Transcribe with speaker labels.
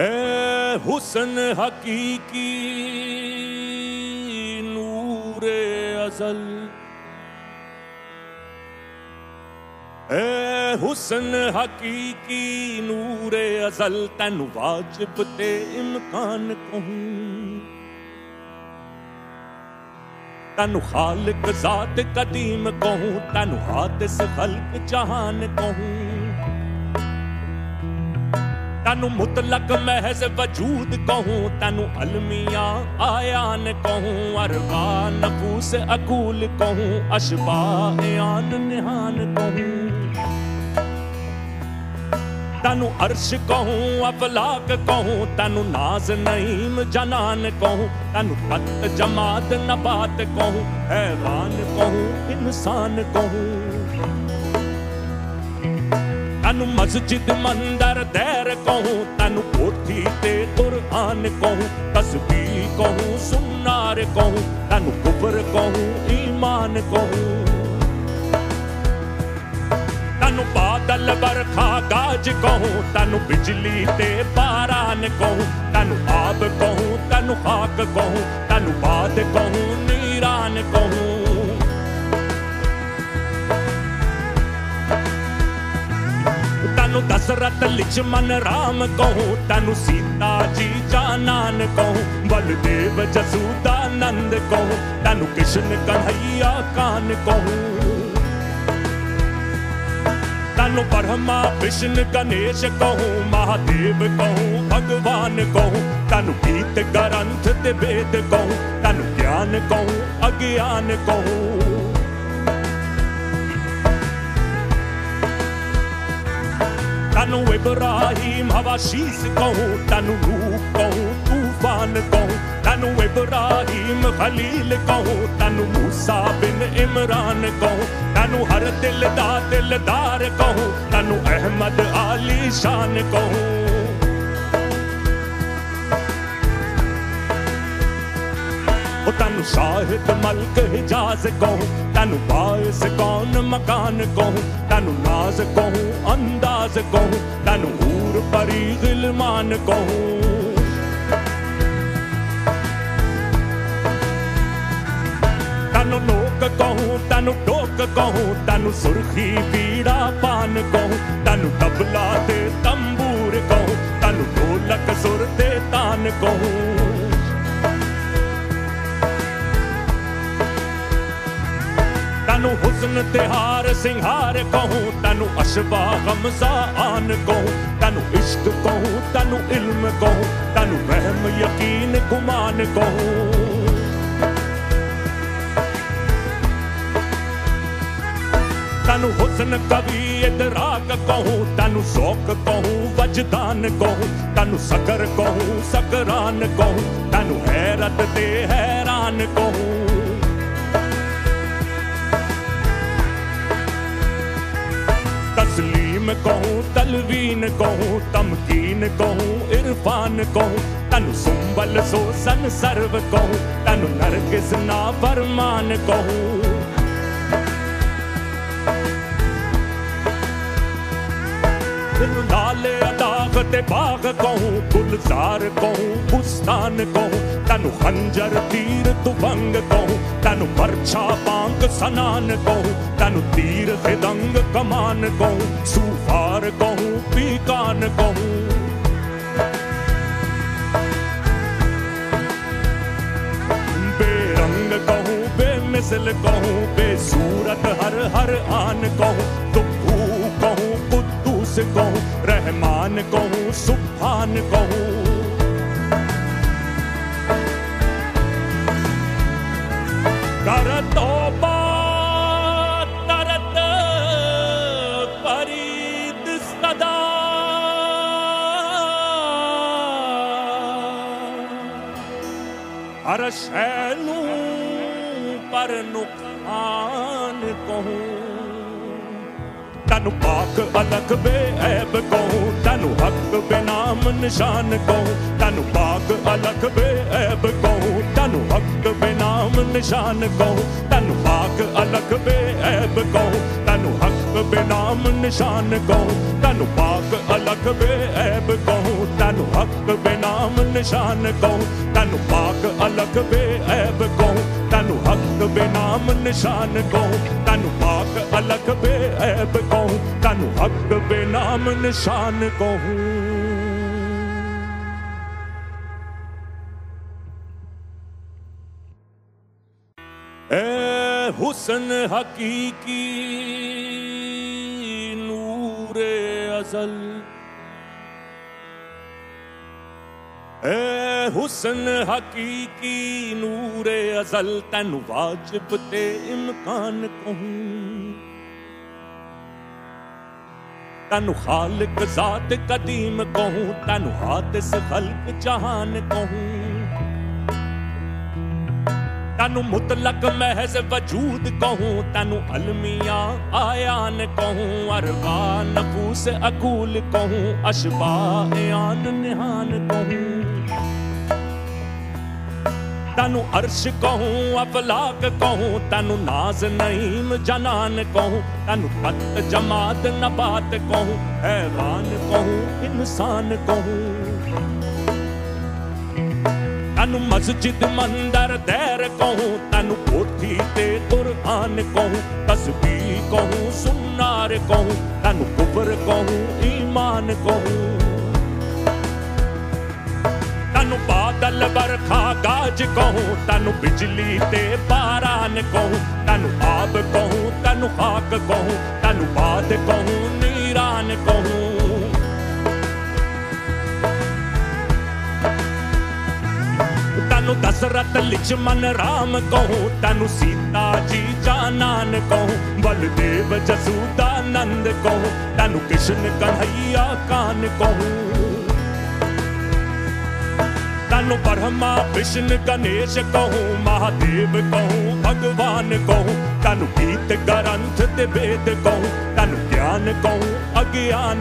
Speaker 1: ए हुस्न हकीकी नूरे अज़ल, ए हुस्न हकीकी नूरे अज़ल, तैनू वाजिब ते इम्कान कहूं, तैनू खालिक ज़ात कदीम कहूं, तैनू हादिस खल्क जहान कहूं, तैनू मुतलक महज वजूद कहूं, तैनू अलमिया आयान कहूं, अरवा नफूस अकूल कहूं, अशबा आन निहान कहूं, तैनू अर्श कहूं अफलाक कहूं, तैनू नाज नईम जनान कहूं, तैनू तत जमात नबात कहूं, हैवान कहूं इंसान कहूं, तैनू मस्जिद मंदर दैर कहूं, तैनू कोठी ते कुरआन कहूं, तस्बीह कहूं सुन्नार कहूं, तैनू कुफ्र कहूं ईमान कहूं, तैनू बादल बरखा गाज कहूं, तैनू बिजली ते बारान कहूं, तैनू आब कहूं, तैनू खाक कहूं, तैनू बाद कहूं नीरान कहूं, तैनू दशरथ लिचमन राम कहूं, तैनू सीता जी जानान कहूं, बलदेव जसूदानंद कहूं, तैनू कृष्ण कन्हैया कान कहूं, तैनू ब्रह्मा विष्णु गणेश कहूं, महादेव कहूं भगवान कहूं, तैनू गीत ग्रंथ ते वेद कहूं, तैनू ज्ञान कहूं अज्ञान कहूं, तैनू इब्राहिम हवाशीस कहूं, तैनू नूह कहूं तूफान कहूं, तैनू इब्राहिम खलील कहूं, तैनू मूसा बिन इमरान कहूं, तैनू हर दिल दा दिलदार कहूं, तैनू अहमद आली शान कहूं, तैनू शाहिद मल्क हिजाज कहूं, तैनू बाइस कौन मकान कहूं, तैनू नाज कहूं अंदाज कहूं, तैनू हूर परी गिलमान कहूं, तैनू लोक कहूं तैनू टोक कहूं, तैनू सुर्खी पीड़ा पान कहूं, तैनू तबला ते तंबूर कहूं, तैनू ढोलक सुर ते तान कहूं, तैनू हुस्न तिहार सिंहार कहूं, तैनू अशबा गमज़ा आन कहूं, तैनू इश्क कहूं, तैनू इल्म कहूं, तैनू वहम यकीन गुमान कहूं, तैनू हुस्न कवि इदराक कहूं, तैनू शौक कहूं वजदान कहूं, तैनू सकर कहूं सकरान कहूं, तैनू हैरत ते हैरान कहूं, तस्लीम कहूं तलवीन कहूं, तमकीन कहूं इरफान कहूं, तैनू सुंबल सोसन सर्व कहूं, तैनू नरगिस ना फरमान कहूं, तैनू नाले अदाग ते बाग कहूं, गुलजार कहूं बुस्तान कहूं, तैनू खंजर तीर तुफंग कहूं, तैनू बरछा बांक सनान कहूं, तैनू तीर फिदंग कमान कहूं, सूफार कहूं पीकान कहूं, बेरंग कहूं बेमिसल कहूं, बेसूरत हर हर आन कहूं, तुक्कू कहूं कुद्दूस कहूं, रहमान कहूं सुब्हान कहूं, कर तौबा तरत फरीद सदा, हर शैनू पर नुकसान कहूं, तैनू पाक अलग बेऐब कहूं, तैनू हक बेनाम निशान कहूं, तैनू पाक अलग बेऐब कहूं, तैनू हक बेनाम निशान कहूं, तैनू पाक अलग बेऐब कहूं, तैनू हक नाम निशान कहूँ, तैनू पाक अलग बेऐब कहूँ, तैनू हक बेनाम निशान कहूँ, तैनू पाक अलग बेऐब कहूँ, तैनू हक बेनाम निशान कहूँ, तैनू पाक अलग बेऐब कहूँ, तैनू हक बेनाम निशान कहूँ। ए हुस्न हकीकी नूरे अज़ल, ए हुस्न हकीकी नूरे अज़ल, तैनू वाजिब ते इम्कान कहूँ, तैनू खालिक ज़ात कदीम कहूँ, तैनू हादिस खल्क जहान कहूँ, तैनू मुतलक महज वजूद कहूँ, तैनू अलमिया आयान कहूँ, अरवा नफूस अकूल कहूँ, अशबा आन निहान कहूँ, तैनू अर्श कहूँ अफलाक कहूँ, तैनू नाज नईम जनान कहूँ, तैनू तत जमात नबात कहूँ, हैवान कहूँ इंसान कहूँ, तैनू मस्जिद मंदर दैर कहूँ, तैनू कोठी ते कुरआन कहूँ, तस्बीह कहूँ सुन्नार कहूँ, तैनू कुफर कहूँ ईमान कहूँ, तैनू बादल बरखा गाज कहूँ, तैनू बिजली ते बारान कहूँ, तैनू आब कहूँ तैनू खाक कहूँ, तैनू बाद कहूँ नीरान कहूँ, तैनू दशरथ लिचमन राम कहूँ, तैनू सीता जी जानान कहूँ, बलदेव जसूदानंद कहूँ, तैनू कृष्ण कन्हैया कान कहूँ, तैनू ब्रह्मा विष्णु गणेश कहूँ, महादेव कहूँ भगवान कहूँ, तैनू गीत ग्रंथ ते वेद कहूँ, तैनू ज्ञान कहूँ अज्ञान